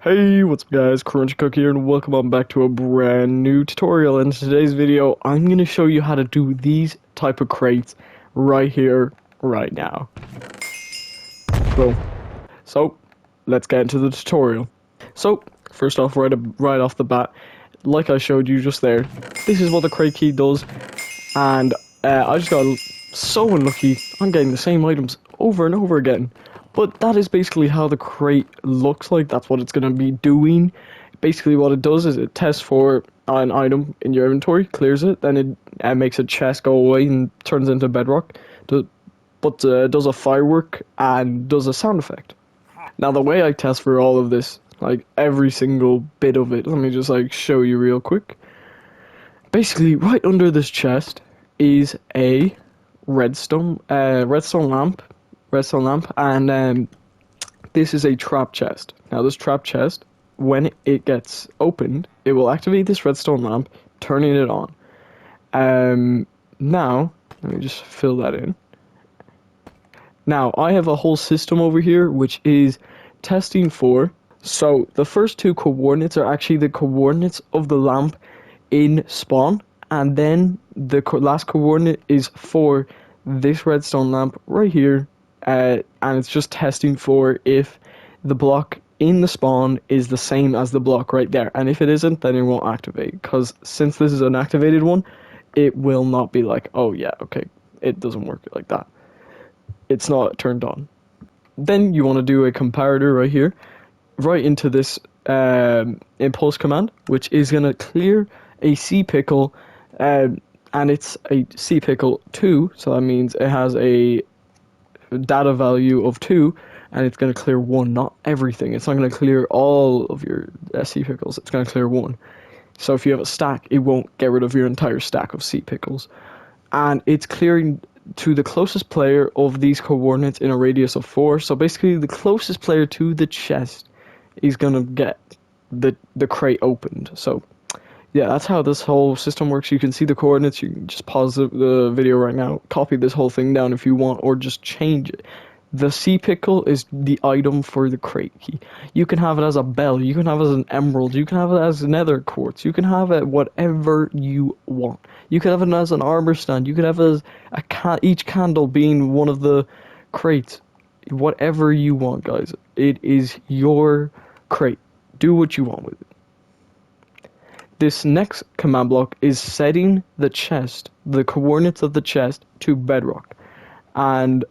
Hey, what's up guys, Crunchycook here and welcome on back to a brand new tutorial. In today's video, I'm going to show you how to do these type of crates right here, right now. Boom. So, let's get into the tutorial. So, first off, right off the bat, like I showed you just there, this is what the crate key does, and I just got so unlucky. I'm getting the same items over and over again. But that is basically how the crate looks like. That's what it's going to be doing. Basically what it does is it tests for an item in your inventory, clears it, then it makes a chest go away and turns into Bedrock. But does a firework and does a sound effect. Now the way I test for all of this, like every single bit of it, let me just like show you real quick. Basically right under this chest is a redstone lamp, and this is a trap chest. Now this trap chest, when it gets opened, it will activate this redstone lamp, turning it on. Now, let me just fill that in. Now, I have a whole system over here, which is testing for, so the first two coordinates are actually the coordinates of the lamp in spawn, and then the last coordinate is for this redstone lamp right here. And it's just testing for if the block in the spawn is the same as the block right there. And if it isn't, then it won't activate. Because since this is an activated one, it will not be like, oh yeah, okay, it doesn't work like that. It's not turned on. Then you want to do a comparator right here, right into this impulse command, which is going to clear a cpickle, and it's a cpickle 2, so that means it has a data value of 2, and it's going to clear 1, not everything. It's not going to clear all of your cpickles, it's going to clear 1. So if you have a stack, it won't get rid of your entire stack of cpickles. And it's clearing to the closest player of these coordinates in a radius of 4. So basically the closest player to the chest is going to get the crate opened. So yeah, that's how this whole system works. You can see the coordinates. You can just pause the video right now, copy this whole thing down if you want, or just change it. The cpickle is the item for the crate key. You can have it as a bell, you can have it as an emerald, you can have it as nether quartz, you can have it whatever you want. You can have it as an armor stand, you can have it as each candle being one of the crates. Whatever you want, guys. It is your crate. Do what you want with it. This next command block is setting the chest, the coordinates of the chest, to Bedrock. And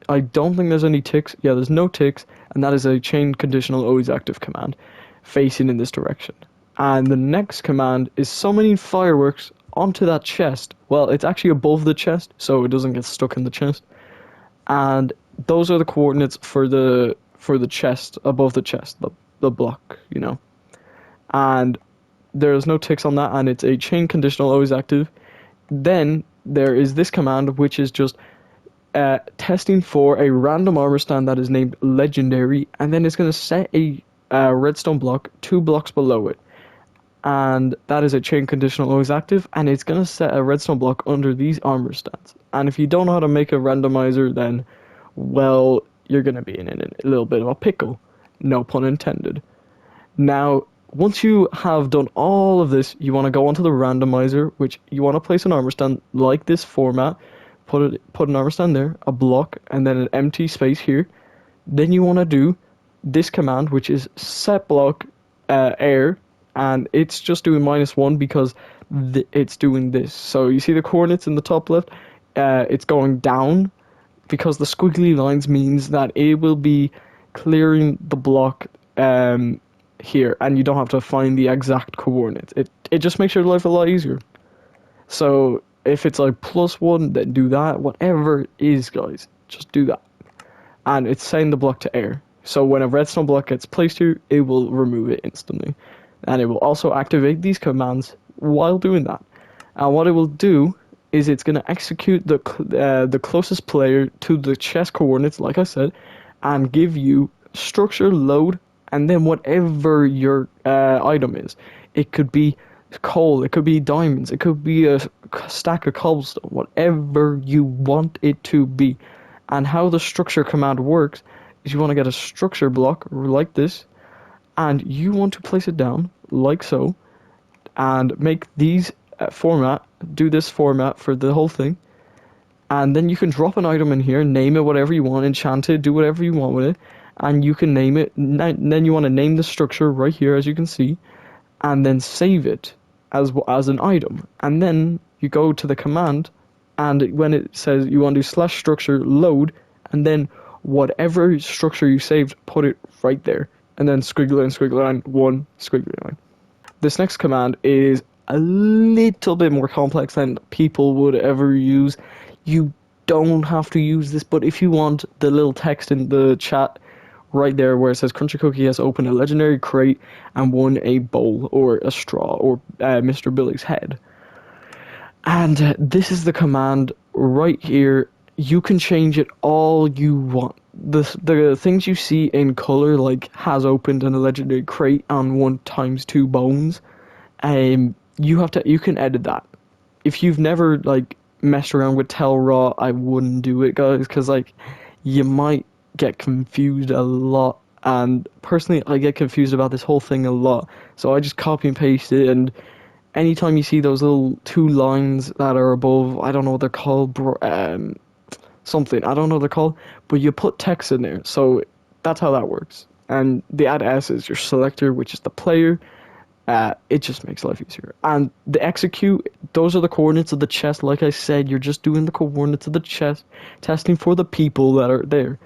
I don't think there's any ticks. Yeah, there's no ticks, and that is a chain conditional always active command facing in this direction. And the next command is summoning fireworks onto that chest. Well, it's actually above the chest, so it doesn't get stuck in the chest. And those are the coordinates for the chest, above the chest, the block, you know. And there's no ticks on that, and it's a chain conditional always active. Then there is this command, which is just testing for a random armor stand that is named legendary, and then it's going to set a redstone block 2 blocks below it, and that is a chain conditional always active, and it's going to set a redstone block under these armor stands. And if you don't know how to make a randomizer, then well, you're going to be in a little bit of a pickle, no pun intended. Now, once you have done all of this, you want to go onto the randomizer, which you want to place an armor stand like this format. Put an armor stand there, a block, and then an empty space here. Then you want to do this command, which is set block air, and it's just doing -1 because it's doing this. So you see the coordinates in the top left, it's going down because the squiggly lines means that it will be clearing the block here, and you don't have to find the exact coordinates. It just makes your life a lot easier. So if it's like +1, then do that. Whatever it is, guys, just do that. And it's setting the block to air. So when a redstone block gets placed here, it will remove it instantly. And it will also activate these commands while doing that. And what it will do is it's going to execute the closest player to the chest coordinates, like I said, and give you structure, load, and then whatever your item is. It could be coal, it could be diamonds, it could be a stack of cobblestone, whatever you want it to be. And how the structure command works is you want to get a structure block like this, and you want to place it down like so, and make these do this format for the whole thing, and then you can drop an item in here, name it whatever you want, enchant it, do whatever you want with it, and you can name it, then you want to name the structure right here, as you can see, and then save it as an item, and then you go to the command, and when it says you want to do /structure load, and then whatever structure you saved, put it right there, and then squiggly line, one squiggly line. This next command is a little bit more complex than people would ever use. You don't have to use this, but if you want, the little text in the chat right there where it says Crunchy Cookie has opened a legendary crate and won a bowl or a straw or Mr. Billy's head. And this is the command right here. You can change it all you want. The things you see in color, like has opened in a legendary crate and 1 times 2 bones, you can edit that. If you've never like messed around with Tell Raw, I wouldn't do it, guys, because like you might get confused a lot. And personally, I get confused about this whole thing a lot, so I just copy and paste it. And anytime you see those little 2 lines that are above, I don't know what they're called, something, I don't know what they're called, but you put text in there, so that's how that works. And the add S is your selector, which is the player. It just makes life easier. And the execute, those are the coordinates of the chest. Like I said, you're just doing the coordinates of the chest, testing for the people that are there.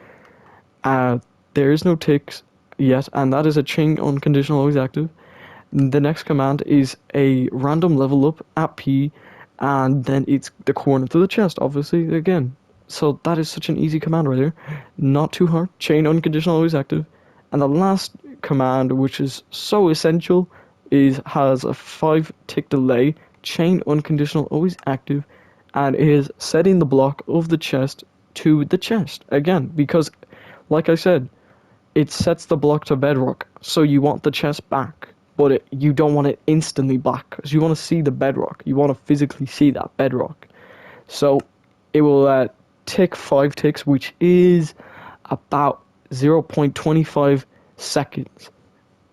There is no ticks yet, and that is a chain unconditional always active. The next command is a random level up at P, and then it's the coordinates of the chest, obviously, again. So that is such an easy command right there. Not too hard. Chain unconditional always active. And the last command, which is so essential, has a 5 tick delay. Chain unconditional always active, and is setting the block of the chest to the chest again, because, like I said, it sets the block to bedrock. So you want the chest back, but you don't want it instantly back, because you want to see the bedrock. You want to physically see that bedrock. So it will tick 5 ticks, which is about 0.25 seconds.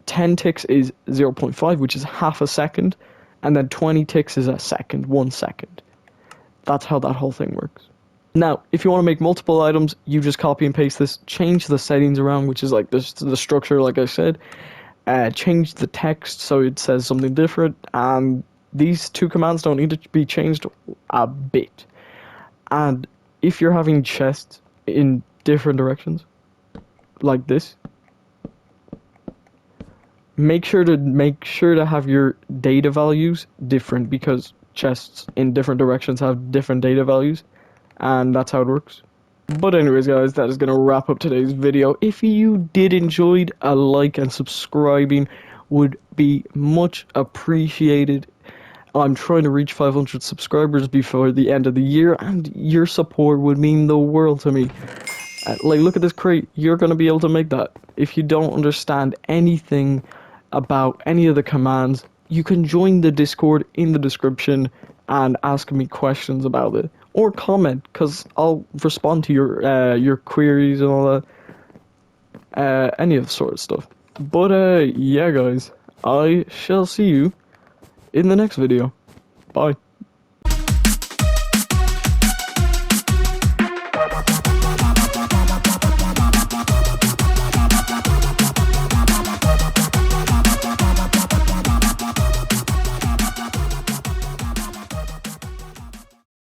10 ticks is 0.5, which is half a second, and then 20 ticks is a second, 1 second. That's how that whole thing works. Now, if you want to make multiple items, you just copy and paste this, change the settings around, which is like the structure, like I said, change the text so it says something different, and these 2 commands don't need to be changed a bit. And if you're having chests in different directions, like this, make sure to have your data values different, because chests in different directions have different data values, and that's how it works. But anyways, guys, that is going to wrap up today's video. If you did enjoy, a like and subscribing would be much appreciated. I'm trying to reach 500 subscribers before the end of the year, and your support would mean the world to me. Like, look at this crate. You're going to be able to make that. If you don't understand anything about any of the commands, you can join the Discord in the description and ask me questions about it. Or comment, because I'll respond to your queries and all that. Any of the sort of stuff. But, yeah, guys. I shall see you in the next video. Bye.